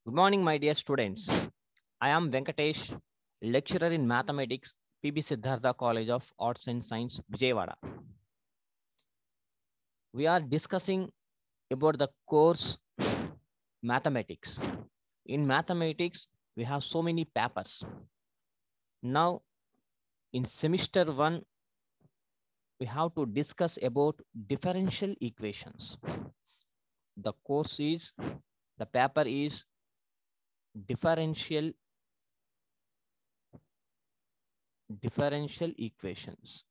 Good morning, my dear students. I am Venkatesh, lecturer in mathematics, PB Siddhartha College of Arts and Science, Vijayawada. We are discussing about the course mathematics. In mathematics, we have so many papers. Now, in semester 1, we have to discuss about differential equations. The course is, the paper is differential equations.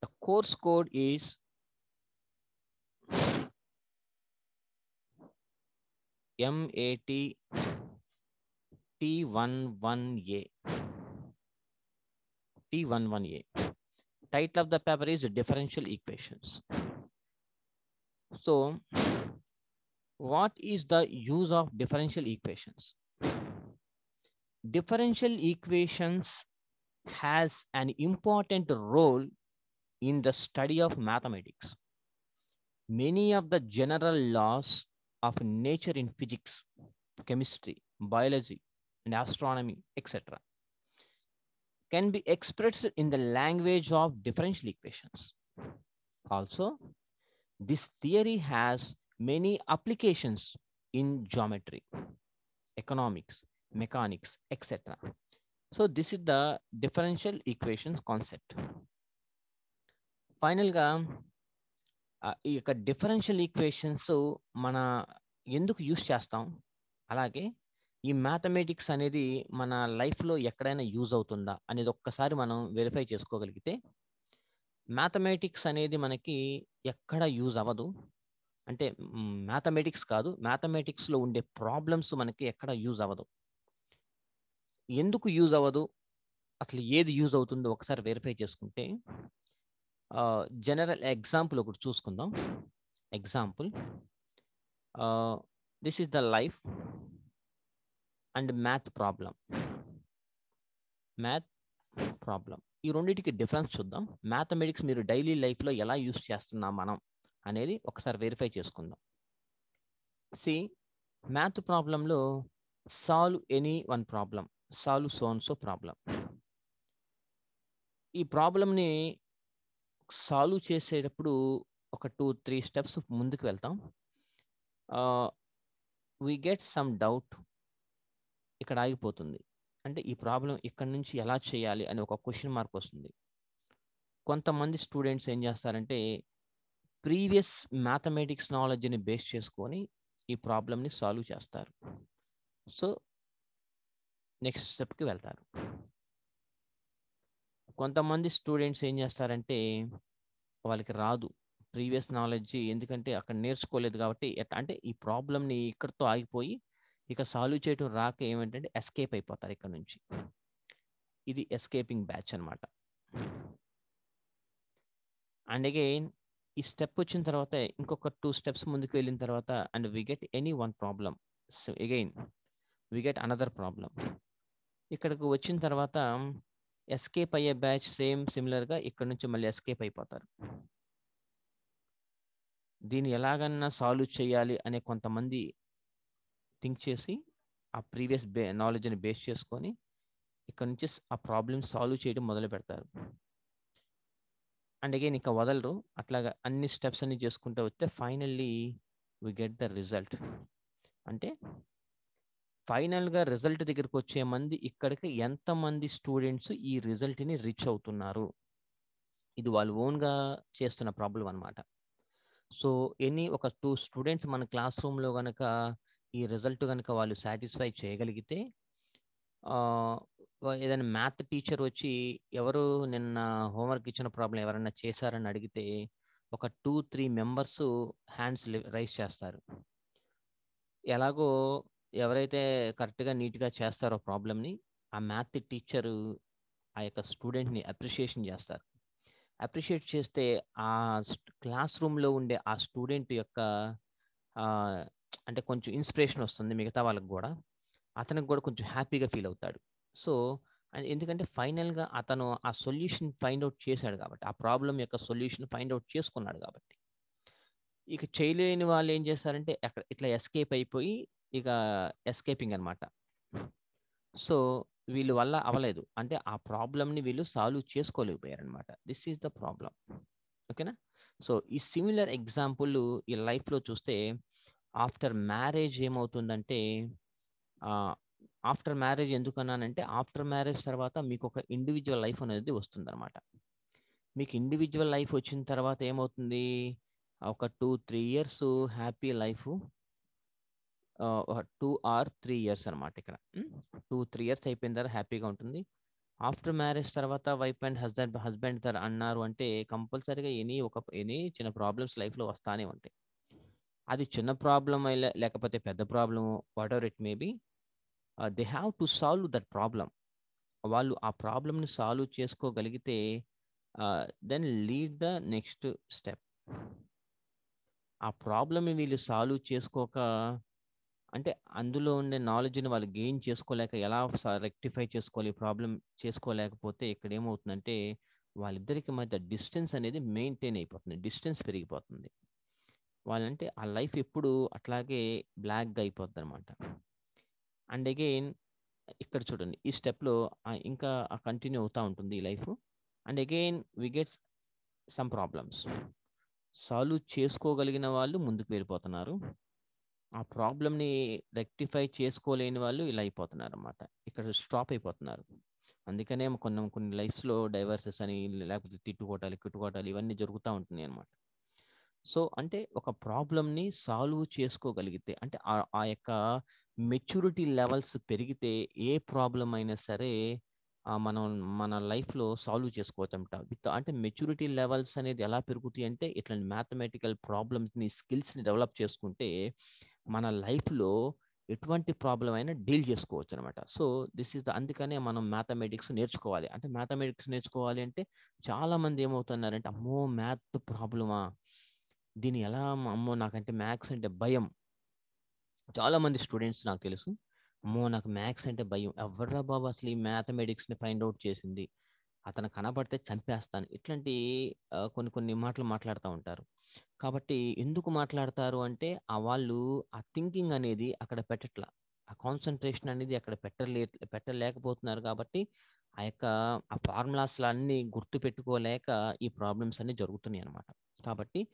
The course code is MAT T11A. T11A. Title of the paper is differential equations. So, what is the use of differential equations? Differential equations has an important role in the study of mathematics. Many of the general laws of nature in physics, chemistry, biology, and astronomy, etc., can be expressed in the language of differential equations. Also, this theory has many applications in geometry, economics, mechanics, etc. So, this is the differential equations concept. ఫైనల్గా ఈ యొక్క differential equations మన ఎందుకు use చేస్తాం, అలాగే ఈ mathematics అనేది మన లైఫ్లో ఎక్కడైనా యూజ్ అవుతుందా అనేది ఒక్కసారి మనం వెరిఫై చేసుకోగలిగితే, మ్యాథమెటిక్స్ అనేది మనకి ఎక్కడ యూజ్ అవ్వదు. అంటే మ్యాథమెటిక్స్ కాదు, మ్యాథమెటిక్స్లో ఉండే ప్రాబ్లమ్స్ మనకి ఎక్కడ యూజ్ అవ్వదు. ఎందుకు యూజ్ అవ్వదు, అసలు ఏది యూజ్ అవుతుందో ఒకసారి వెరిఫై చేసుకుంటే, జనరల్ ఎగ్జాంపుల్ ఒకటి చూసుకుందాం. Example, this is the life and math problem. ఈ రెండింటికి డిఫరెన్స్ చూద్దాం. మ్యాథమెటిక్స్ మీరు డైలీ లైఫ్లో ఎలా యూస్ చేస్తున్నాం మనం అనేది ఒకసారి వెరిఫై చేసుకుందాం. సి, మ్యాథ్ ప్రాబ్లంలో solve any one problem, solve so problem. ఈ ప్రాబ్లంని సాల్వ్ చేసేటప్పుడు ఒక 2-3 స్టెప్స్ ముందుకు వెళ్తాం. వి గెట్ సమ్ డౌట్, ఇక్కడ ఆగిపోతుంది. అంటే ఈ ప్రాబ్లం ఇక్కడి నుంచి ఎలా చేయాలి అని ఒక క్వశ్చన్ మార్క్ వస్తుంది. కొంతమంది స్టూడెంట్స్ ఏం చేస్తారంటే, ప్రీవియస్ మ్యాథమెటిక్స్ నాలెడ్జ్ని బేస్ చేసుకొని ఈ ప్రాబ్లమ్ని సాల్వ్ చేస్తారు. సో నెక్స్ట్ స్టెప్కి వెళ్తారు. కొంతమంది స్టూడెంట్స్ ఏం చేస్తారంటే, వాళ్ళకి రాదు ప్రీవియస్ నాలెడ్జ్, ఎందుకంటే అక్కడ నేర్చుకోలేదు కాబట్టి, అంటే ఈ ప్రాబ్లమ్ని ఇక్కడితో ఆగిపోయి ఇక సాల్వ్ చేయడం రాక ఏమిటంటే ఎస్కేప్ అయిపోతారు ఇక్కడ నుంచి. ఇది ఎస్కేపింగ్ బ్యాచ్ అనమాట. అండ్ అగైన్ ఈ స్టెప్ వచ్చిన తర్వాత ఇంకొక 2 స్టెప్స్ ముందుకు వెళ్ళిన తర్వాత, and we get any one problem, so again we get another problem. ఇక్కడికి వచ్చిన తర్వాత ఎస్కేప్ అయ్యే బ్యాచ్ సేమ్ సిమిలర్గా ఇక్కడ నుంచి మళ్ళీ ఎస్కేప్ అయిపోతారు. దీన్ని ఎలాగన్నా సాల్వ్ చేయాలి అనే కొంతమంది థింక్ చేసి ఆ ప్రీవియస్ నాలెడ్జ్ని బేస్ చేసుకొని ఇక్కడ నుంచి ఆ ప్రాబ్లమ్ సాల్వ్ చేయడం మొదలు పెడతారు. అండ్ అగైన్ ఇంకా వదలరు. అట్లాగా అన్ని స్టెప్స్ అన్ని చేసుకుంటూ వస్తే finally we get the result. అంటే ఫైనల్గా రిజల్ట్ దగ్గరికి వచ్చే మంది ఇక్కడికి ఎంతమంది స్టూడెంట్స్ ఈ రిజల్ట్ని రీచ్ అవుతున్నారు, ఇది వాళ్ళు ఓన్గా చేస్తున్న ప్రాబ్లం అనమాట. సో ఎనీ ఒక 2 స్టూడెంట్స్ మన క్లాస్ రూమ్లో కనుక ఈ రిజల్ట్ కనుక వాళ్ళు సాటిస్ఫై చేయగలిగితే, ఏదైనా మ్యాథ్ టీచర్ వచ్చి ఎవరు నిన్న హోంవర్క్ ఇచ్చిన ప్రాబ్లం ఎవరైనా చేశారని అడిగితే ఒక 2-3 మెంబర్స్ హ్యాండ్స్ రైజ్ చేస్తారు. ఎలాగో ఎవరైతే కరెక్ట్గా నీట్గా చేస్తారో ప్రాబ్లమ్ని, ఆ మ్యాథ్ టీచరు ఆ యొక్క స్టూడెంట్ని అప్రిషియేషన్ చేస్తారు. అప్రిషియేట్ చేస్తే ఆ క్లాస్ రూమ్లో ఉండే ఆ స్టూడెంట్ యొక్క అంటే కొంచెం ఇన్స్పిరేషన్ వస్తుంది మిగతా వాళ్ళకి కూడా, అతనికి కూడా కొంచెం హ్యాపీగా ఫీల్ అవుతాడు. సో అండ్ ఎందుకంటే ఫైనల్‌గా అతను ఆ సొల్యూషన్ ఫైండ్ ఔట్ చేశాడు కాబట్టి. ఆ ప్రాబ్లమ్ యొక్క సొల్యూషన్ ఫైండ్ ఔట్ చేసుకున్నాడు కాబట్టి. ఇక చేయలేని వాళ్ళు ఏం చేస్తారంటే అక్కడ ఇట్లా ఎస్కేప్ అయిపోయి ఇక ఎస్కేపింగ్ అనమాట. సో, వీళ్ళ వల్ల అవ్వలేదు. అంటే ఆ ప్రాబ్లమ్‌ని వీళ్ళు సాల్వ్ చేసుకోలేకపోయారనమాట. This is the problem. ఓకేనా? సో, ఈ సిమిలర్ ఎగ్జాంపుల్ ఈ లైఫ్‌లో చూస్తే ఆఫ్టర్ మ్యారేజ్ ఏమవుతుందంటే ఆహ్, ఆఫ్టర్ మ్యారేజ్ ఎందుకన్నానంటే ఆఫ్టర్ మ్యారేజ్ తర్వాత మీకొక ఇండివిడ్యువల్ లైఫ్ అనేది వస్తుందనమాట. మీకు ఇండివిడ్యువల్ లైఫ్ వచ్చిన తర్వాత ఏమవుతుంది? ఒక 2, 3 ఇయర్స్ హ్యాపీ లైఫు. ఒక 2 ఆర్ 3 ఇయర్స్ అనమాట ఇక్కడ. 2, 3 ఇయర్స్ అయిపోయిన తర్వాత హ్యాపీగా ఉంటుంది. ఆఫ్టర్ మ్యారేజ్ తర్వాత వైఫ్ అండ్ హస్బెండ్ అన్నారు అంటే కంపల్సరీగా ఎనీ చిన్న ప్రాబ్లమ్స్ లైఫ్‌లో వస్తానే ఉంటాయి. అది చిన్న ప్రాబ్లమ్ లేకపోతే పెద్ద problem whatever it may be they have to solve that problem. వాళ్ళు ఆ ప్రాబ్లమ్‌ని సాల్వ్ చేసుకోగలిగితే then lead the next step. ఆ ప్రాబ్లమ్‌ని వీళ్ళు సాల్వ్ చేసుకోక అంటే అందులో ఉండే నాలెడ్జ్‌ని వాళ్ళు గెయిన్ చేసుకోలేక ఎలా రెక్టిఫై చేసుకోవాలి, ప్రాబ్లమ్ చేసుకోలేకపోతే ఇక్కడేమవుతుందంటే, వాళ్ళిద్దరికి మధ్య డిస్టెన్స్ అనేది మెయింటైన్ అయిపోతుంది. డిస్టెన్స్ పెరిగిపోతుంది. వాళ్ళంటే ఆ లైఫ్ ఎప్పుడు అట్లాగే బ్లాక్‌గా అయిపోద్దనమాట. అండ్ అగైన్ ఇక్కడ చూడండి. ఈ స్టెప్‌లో ఇంకా కంటిన్యూ అవుతా ఉంటుంది ఈ life. And again we get some problems. Solve చేసుకోగలిగిన వాళ్ళు ముందుకు వెళ్ళిపోతున్నారు. ఆ ప్రాబ్లమ్‌ని రెక్టిఫై చేసుకోలేని వాళ్ళు ఇలా అయిపోతున్నారనమాట. ఇక్కడ స్టాప్ అయిపోతున్నారు. అందుకనే కొన్ని లైఫ్స్‌లో డైవర్సెస్ అని లేకపోతే తిట్టుకోవటాలు, కిట్టుకోవటాలు ఇవన్నీ జరుగుతా ఉంటున్నాయన్నమాట. సో, అంటే ఒక ప్రాబ్లమ్‌ని సాల్వ్ చేసుకోగలిగితే అంటే ఆ యొక్క మెచ్యూరిటీ లెవెల్స్ పెరిగితే ఏ ప్రాబ్లమ్ అయినా సరే మనం మన లైఫ్‌లో సాల్వ్ చేసుకోవచ్చనమాట. అంటే మెచ్యూరిటీ లెవెల్స్ అనేది ఎలా పెరుగుతాయి అంటే ఇట్లాంటి మ్యాథమెటికల్ ప్రాబ్లమ్స్‌ని, స్కిల్స్‌ని డెవలప్ చేసుకుంటే మన లైఫ్‌లో ఎటువంటి ప్రాబ్లమ్ అయినా డీల్ చేసుకోవచ్చనమాట. సో, దిస్ ఈస్ అందుకనే మనం మ్యాథమెటిక్స్ నేర్చుకోవాలి. అంటే మ్యాథమెటిక్స్ నేర్చుకోవాలి అంటే చాలామంది ఏమవుతున్నారంటే, అమ్మో! మ్యాథ్ ప్రాబ్లమా? దీన్ని ఎలా అమ్మో! నాకంటే మ్యాథ్స్ అంటే భయం. చాలామంది స్టూడెంట్స్ నాకు తెలుసు. అమ్మో! నాకు మ్యాథ్స్ అంటే భయం. ఎవర్రా బాబు అసలు ఈ మ్యాథమెటిక్స్‌ని ఫైండ్ ఔట్ చేసింది? అతను కనపడితే చంపేస్తాను. ఇట్లాంటి కొన్ని కొన్ని మాటలు మాట్లాడుతా ఉంటారు. కాబట్టి ఎందుకు మాట్లాడతారు అంటే, వాళ్ళు ఆ థింకింగ్ అనేది అక్కడ పెట్టట్ల. ఆ కాన్సంట్రేషన్ అనేది అక్కడ పెట్టలేకపోతున్నారు కాబట్టి, ఆ యొక్క ఆ ఫార్ములాస్‌లన్నీ గుర్తుపెట్టుకోలేక ఈ ప్రాబ్లమ్స్ అన్నీ జరుగుతున్నాయన్నమాట. కాబట్టి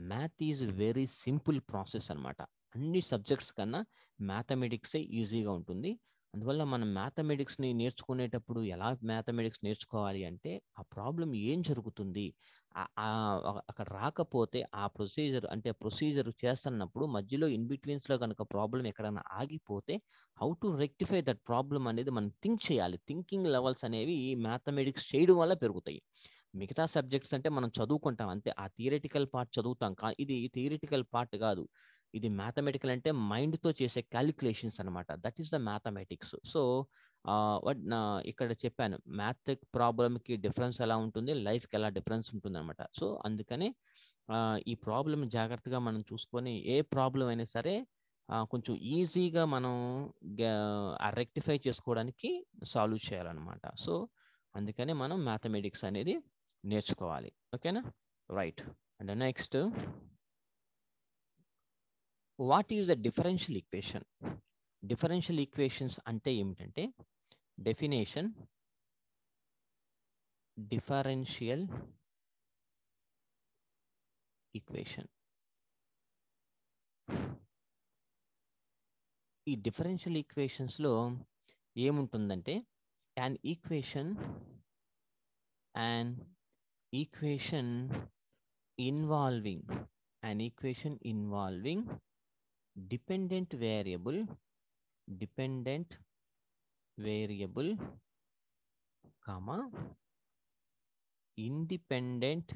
math is very simple process అన్నమాట. అన్ని సబ్జెక్ట్స్ కన్నా మ్యాథమెటిక్సే ఈజీగా ఉంటుంది. అందువల్ల మనం మ్యాథమెటిక్స్‌ని నేర్చుకునేటప్పుడు ఎలా మ్యాథమెటిక్స్ నేర్చుకోవాలి అంటే, ఆ ప్రాబ్లమ్ ఏం జరుగుతుంది? అక్కడ రాకపోతే ఆ ప్రొసీజర్ చేస్తున్నప్పుడు మధ్యలో ఇన్ బిట్వీన్స్‌లో గనుక ప్రాబ్లమ్ ఎక్కడైనా ఆగిపోతే how to rectify that problem అనేది మనం థింక్ చేయాలి. థింకింగ్ లెవెల్స్ అనేవి మ్యాథమెటిక్స్ చేయడం వల్ల పెరుగుతాయి. మిగతా సబ్జెక్ట్స్ అంటే మనం చదువుకుంటాం అంతే. ఆ థియరిటికల్ పార్ట్ చదువుతాం. ఇది థియరిటికల్ పార్ట్ గాదు. ఇది మ్యాథమెటికల్ అంటే మైండ్‌తో చేసే కాలిక్యులేషన్స్ అన్నమాట. That is the mathematics. So, ఇక్కడ చెప్పాను. ప్రాబ్లమ్‌కి డిఫరెన్స్ ఎలా ఉంటుంది? లైఫ్‌కి ఎలా డిఫరెన్స్ ఉంటుందన్నమాట. సో, అందుకని ఈ ప్రాబ్లమ్ జాగ్రత్తగా మనం చూసుకొని ఏ ప్రాబ్లమ్ అయినా సరే కొంచెం ఈజీగా మనం గా రెక్టిఫై చేసుకోవడానికి సాల్వ్ చేయాలన్నమాట. సో, అందుకనే మనం మ్యాథమెటిక్స్ అనేది నేర్చుకోవాలి. ఓకేనా? Right. And next what is the differential equation? Differential equations అంటే ఏమిటంటే డెఫినేషన్ డిఫరెన్షియల్ ఈక్వేషన్. ఈ డిఫరెన్షియల్ ఈక్వేషన్స్‌లో ఏముంటుందంటే an equation an equation involving equation involving dependent variable dependent variable comma independent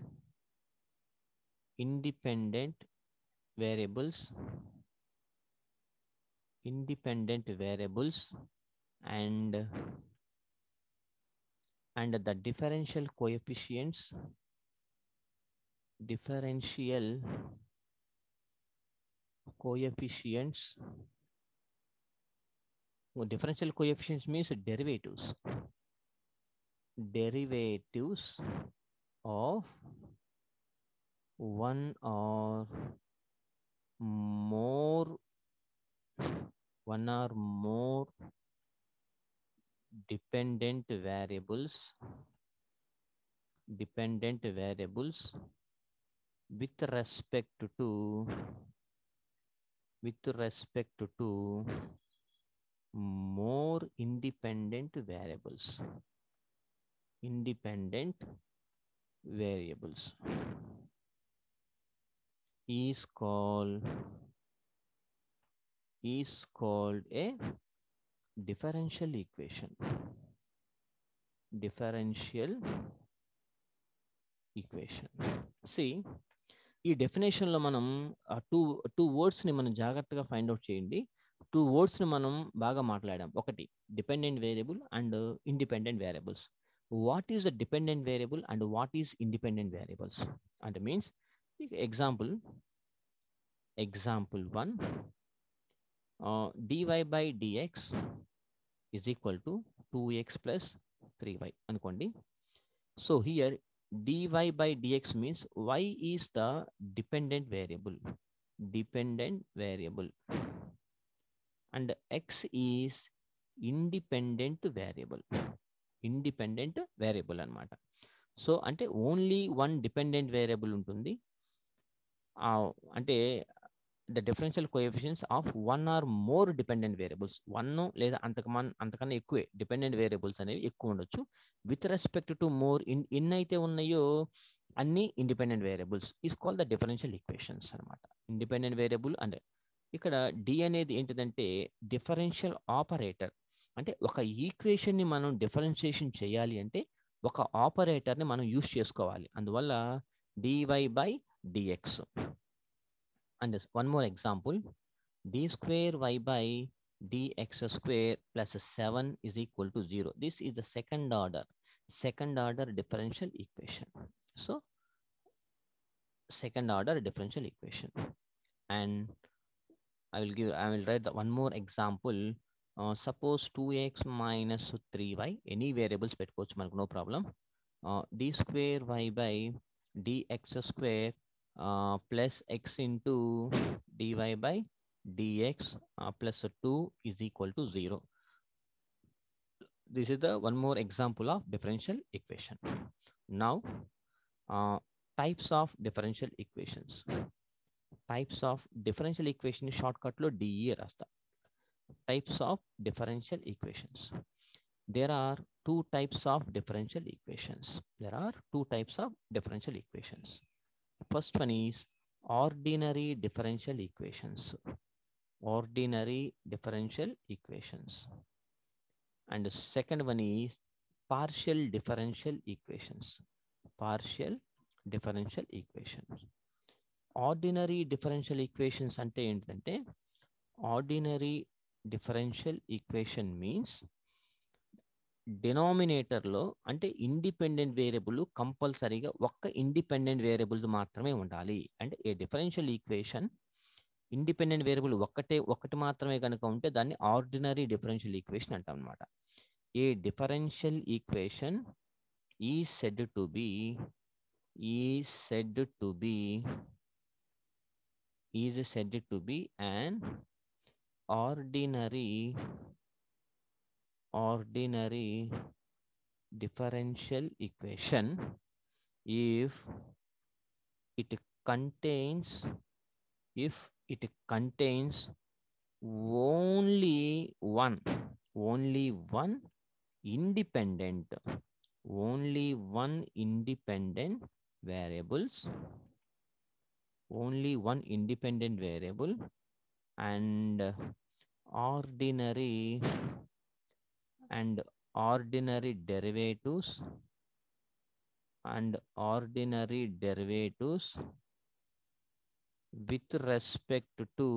independent variables independent variables and the differential coefficients differential coefficients means derivatives. derivatives of one or more one or more dependent variables with respect to with respect to more independent variables is called a differential equation. See, ఈ డెఫినేషన్లో మనం two two వర్డ్స్ని మనం జాగ్రత్తగా find out చేయండి. Two వర్డ్స్ని మనం బాగా మాట్లాడాం. ఒకటి dependent variable and independent variables. What is the dependent variable and what is independent variables అంటే means example 1 dy by dx is equal to 2x plus 3y అనుకోండి. So here dy by dx means y is the dependent variable and x is independent variable అన్నమాట. So అంటే only one dependent variable ఉంటుంది. అంటే the differential coefficients of one or more dependent variables, one లేదా అంతకన్నా ఎక్కువే dependent variables అనేవి ఎక్కువ ఉండొచ్చు. విత్ రెస్పెక్ట్ టు మోర్ ఎన్నైతే ఉన్నాయో అన్ని independent variables is call the differential equations అనమాట. ఇండిపెండెంట్ వేరియబుల్ అంటే ఇక్కడ డి అనేది ఏంటిదంటే డిఫరెన్షియల్ ఆపరేటర్. అంటే ఒక ఈక్వేషన్ని మనం డిఫరెన్షియేషన్ చేయాలి అంటే ఒక ఆపరేటర్ని మనం యూస్ చేసుకోవాలి. అందువల్ల dy by dx. And one more example, d square y by dx square plus 7 is equal to 0. This is the second order differential equation. So second order differential equation. And I will write the one more example. Suppose 2x minus 3y, any variables petkochu manaku no problem. D square y by dx square plus x into dy by dx plus 2 is equal to 0. This is the one more example of differential equation. Now types of differential equations. Types of differential equation shortcut lo DE rasta. Types of differential equations. There are two types of differential equations. First one is ordinary differential equations. And the second one is partial differential equations. Ordinary differential equations ante entante, ordinary differential equation means డినామినేటర్లో అంటే independent variable కంపల్సరీగా ఒక్క independent variable మాత్రమే ఉండాలి. అంటే ఏ differential equation independent variable ఒకటి మాత్రమే కనుక ఉంటే దాన్ని ఆర్డినరీ డిఫరెన్షియల్ ఈక్వేషన్ అంటాం అనమాట. A differential equation is said to be an ordinary differential equation if it contains only one independent variable and ordinary derivatives with respect to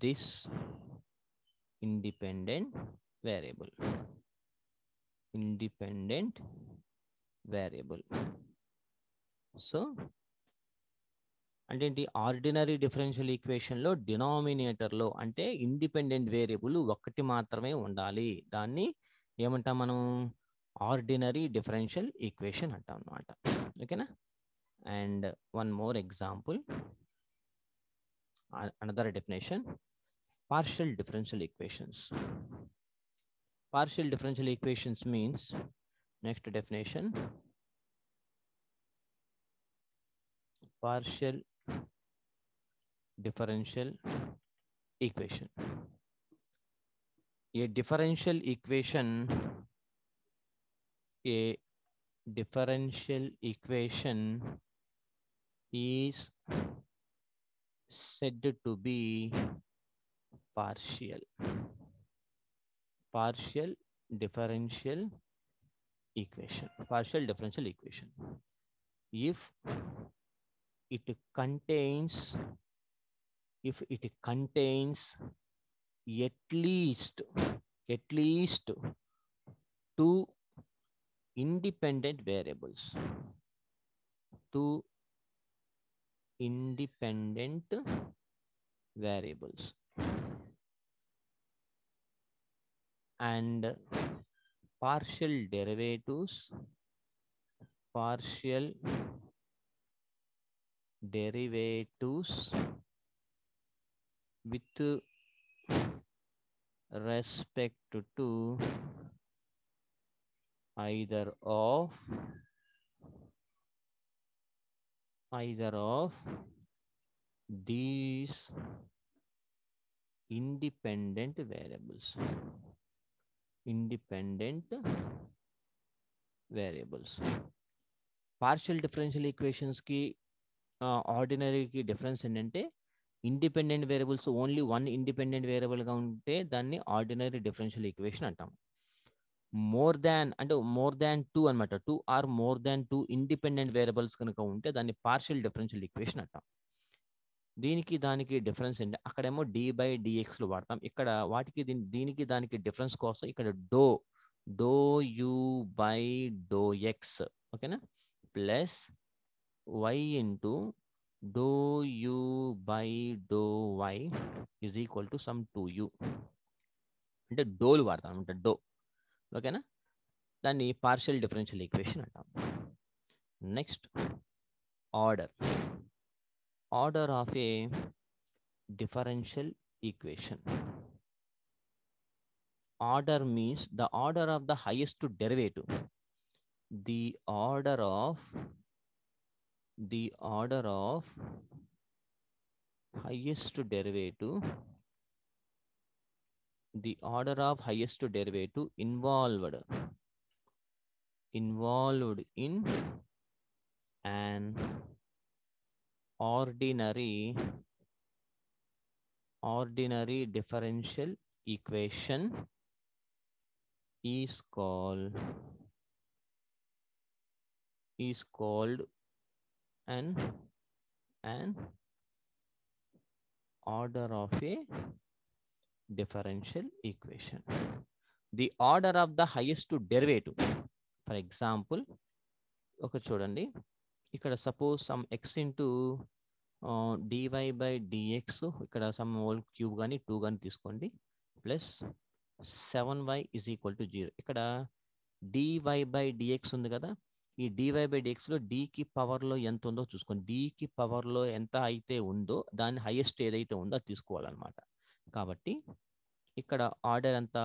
this independent variable. So అంటే ఏంటి? Ordinary differential ఈక్వేషన్లో డినామినేటర్లో అంటే independent variable ఒకటి మాత్రమే ఉండాలి. దాన్ని ఏమంటాం మనం? Ordinary differential equation అంటాం అన్నమాట. ఓకేనా? And one more example, another definition, partial differential equations. Partial differential equations means, next definition, partial differential equation. A differential equation, a differential equation is said to be partial. Partial differential equation. Partial differential equation. If it contains, at least two independent variables, two independent variables, and partial derivatives with respect to either of these independent variables. Partial differential ఈక్వేషన్స్కి ఆర్డినరీకి difference ఏంటంటే, independent variables only one independent వేరియబుల్గా ఉంటే దాన్ని ordinary differential equation అంటాం. More than two అనమాట, two or more than two independent variables కనుక ఉంటే దాన్ని పార్షియల్ డిఫరెన్షియల్ ఈక్వేషన్ అంటాం. దీనికి దానికి డిఫరెన్స్ ఏంటి? అక్కడేమో d/dxలు వాడతాం. ఇక్కడ దీనికి దానికి డిఫరెన్స్ కోసం ఇక్కడ do u by do x, ఓకేనా, plus y into do u by do y is equal to some 2u. అంటే డోలు వాడతాం అంటే డో, ఓకేనా. దాన్ని పార్షియల్ డిఫరెన్షియల్ ఈక్వేషన్ అంటాం. Next, order of a differential equation. Order means the order of the highest derivative. The order of highest derivative. The order of highest derivative involved in an ordinary differential equation is called an order of a differential equation. The order of the highest derivative. For example, okay, చూడండి, ఇక్కడ suppose some x into dy/dx, ఇక్కడ some whole cube కానీ 2 కానీ తీసుకోండి, plus 7y is equal to 0. ఇక్కడ dy/dx ఉంది కదా, ఈ dy/dxలో dకి పవర్లో ఎంత ఉందో చూసుకోండి. dకి పవర్లో ఎంత అయితే ఉందో దాని హైయెస్ట్ ఏదైతే ఉందో అది తీసుకోవాలన్నమాట. కాబట్టి ఇక్కడ ఆర్డర్ ఎంత?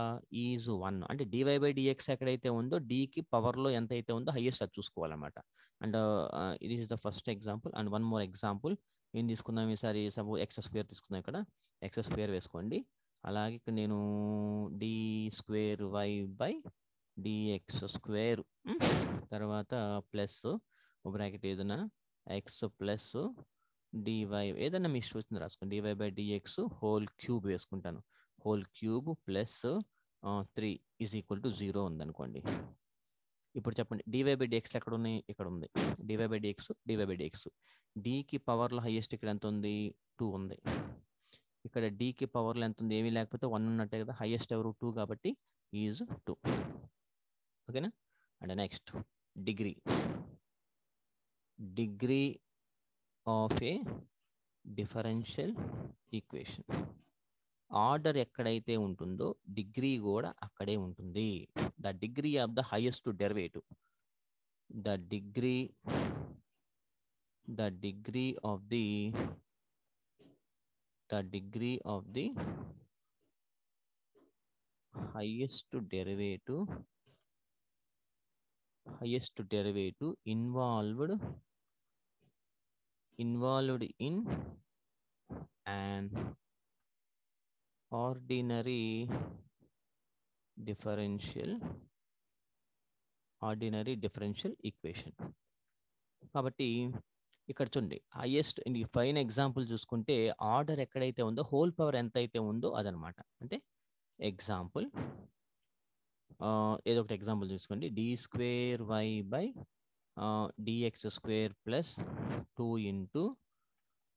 ఈజ్ 1. అంటే dy/dx ఎక్కడైతే ఉందో dకి పవర్లో ఎంత అయితే ఉందో హైయెస్ట్ అది చూసుకోవాలన్నమాట. అండ్ ఇది is the first example. And one more example ఏం తీసుకుందాం ఈసారి? సపోజ్ x² తీసుకుందాం. ఇక్కడ x² వేసుకోండి. అలాగే ఇక్కడ నేను d²y/dx², తర్వాత ప్లస్ బ్రాకెట్ ఏదైనా x ప్లస్ dy, ఏదైనా మీ ఇష్టం వచ్చింది రాసుకోండి. dy/dx హోల్ క్యూబ్ వేసుకుంటాను. Whole cube plus 3 is equal to 0 ఉందనుకోండి. ఇప్పుడు చెప్పండి, dy/dx ఎక్కడ ఉన్నాయి? ఇక్కడ ఉంది. dy/dx dకి పవర్లో హైయెస్ట్ ఇక్కడ ఎంత ఉంది? 2 ఉంది. ఇక్కడ dకి పవర్లో ఎంత ఉంది? ఏమీ లేకపోతే 1 ఉన్నట్టే కదా. హైయెస్ట్ ఎవరు? 2 కాబట్టి ఈజ్ 2. ఓకేనా. And next, degree of A differential equation. Order ఎక్కడైతే ఉంటుందో డిగ్రీ కూడా అక్కడే ఉంటుంది. The degree of the highest derivative, the degree of the highest derivative involved in an ordinary differential equation. కాబట్టి ఇక్కడ చూడండి, హైయెస్ట్ ఈ ఫైన్ ఎగ్జాంపుల్ చూసుకుంటే ఆర్డర్ ఎక్కడైతే ఉందో హోల్ పవర్ ఎంత అయితే ఉందో అదనమాట. అంటే ఎగ్జాంపుల్ ఏదో ఒకటి ఎగ్జాంపుల్ చూసుకోండి. d²y/dx² + 2 ×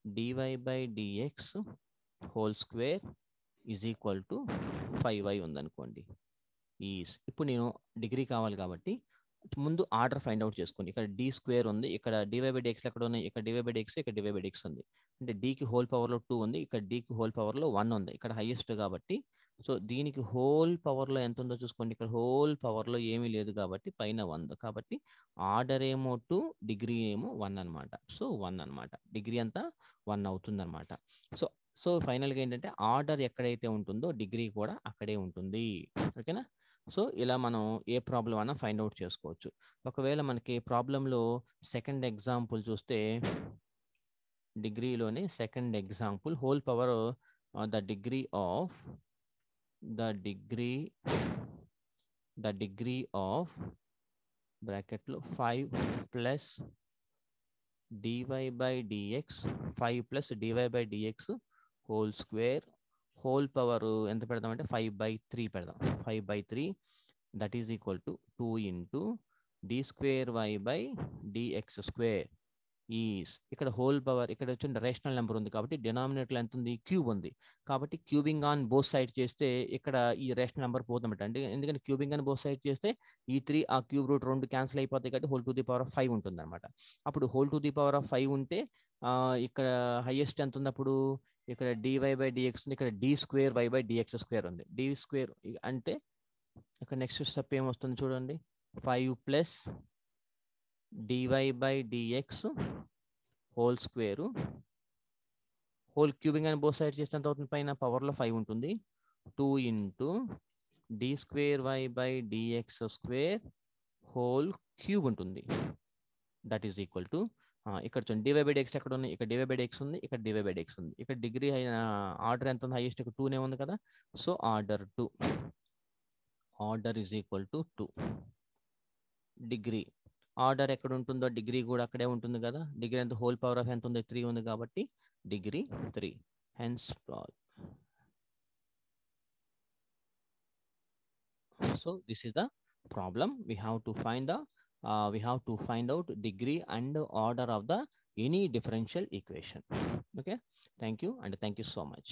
dy/dx² = 5y ఉందనుకోండి. ఇప్పుడు నేను డిగ్రీ కావాలి కాబట్టి ముందు ఆర్డర్ ఫైండ్ అవుట్ చేసుకోండి. ఇక్కడ d² ఉంది, ఇక్కడ dy/dx ఎక్కడ ఉన్నాయి, ఇక్కడ dy/dx, ఇక్కడ dy/dx ఉంది. అంటే dకి హోల్ పవర్లో 2 ఉంది, ఇక్కడ dకి హోల్ పవర్లో 1 ఉంది. ఇక్కడ హైయెస్ట్ కాబట్టి సో దీనికి హోల్ పవర్లో ఎంత ఉందో చూసుకోండి. ఇక్కడ హోల్ పవర్లో ఏమీ లేదు కాబట్టి పైన 1. కాబట్టి ఆర్డర్ ఏమో 2, డిగ్రీ ఏమో 1 అనమాట. సో 1 అనమాట, డిగ్రీ అంతా 1 అవుతుంది అనమాట. సో ఫైనల్గా ఏంటంటే ఆర్డర్ ఎక్కడైతే ఉంటుందో డిగ్రీ కూడా అక్కడే ఉంటుంది. ఓకేనా? సో ఇలా మనం ఏ ప్రాబ్లం అయినా ఫైండ్ అవుట్ చేసుకోవచ్చు. ఒకవేళ మనకి ప్రాబ్లంలో సెకండ్ ఎగ్జాంపుల్ చూస్తే, డిగ్రీలోనే second example whole power the degree of బ్రాకెట్లో 5 + dy/dx 5 + dy/dx² హోల్ పవర్ ఎంత పెడదామంటే 5/3 పెడదాం. 5/3 that is equal to 2 × d²y/dx² is. ఇక్కడ హోల్ పవర్ ఇక్కడ వచ్చి రేషనల్ నెంబర్ ఉంది కాబట్టి డినామినేటర్ ఎంత ఉంది, క్యూబ్ ఉంది. కాబట్టి క్యూబింగ్ ఆన్ బోత్ సైడ్ చేస్తే ఇక్కడ ఈ రేషనల్ నెంబర్ పోతుందన్నమాట. అంటే ఎందుకంటే క్యూబింగ్ ఆన్ బోత్ సైడ్ చేస్తే ఈ 3 ఆ క్యూబ్ రూట్ 2 క్యాన్సిల్ అయిపోతాయి కాబట్టి whole to the power of 5 ఉంటుంది అనమాట. అప్పుడు whole to the power of 5 ఉంటే ఇక్కడ హైయెస్ట్ ఎంత ఉంది, అప్పుడు ఇక్కడ dy/dx ఉంది, ఇక్కడ d²y/dx² ఉంది. d² అంటే ఇక్కడ నెక్స్ట్ స్టెప్ ఏమొస్తుంది చూడండి, 5 + dy/dx² హోల్ క్యూబింగ్ అని బోత్ సైడ్ చేస్తే ఎంత అవుతుంది, పైన పవర్లో 5 ఉంటుంది. 2 × d²y/dx² హోల్ క్యూబ్ ఉంటుంది. దట్ ఈజ్ ఈక్వల్ టు ఇక్కడ చూడండి dy/dx ఎక్కడ ఉంది, ఇక్కడ dy/dx ఉంది, ఇక్కడ dy/dx ఉంది. ఇక్కడ డిగ్రీ ఆర్డర్ ఎంత ఉంది, హైయెస్ట్ ఇక్కడ 2నే ఉంది కదా. So order is equal to 2. Degree order ఎక్కడ ఉంటుందో డిగ్రీ కూడా అక్కడే ఉంటుంది కదా. డిగ్రీ ఎంత, హోల్ పవర్ ఆఫ్ ఎంత ఉంది, 3 ఉంది కాబట్టి degree 3. Hence so this is the problem. We have to find out degree and order of the any differential equation. Okay, thank you and thank you so much.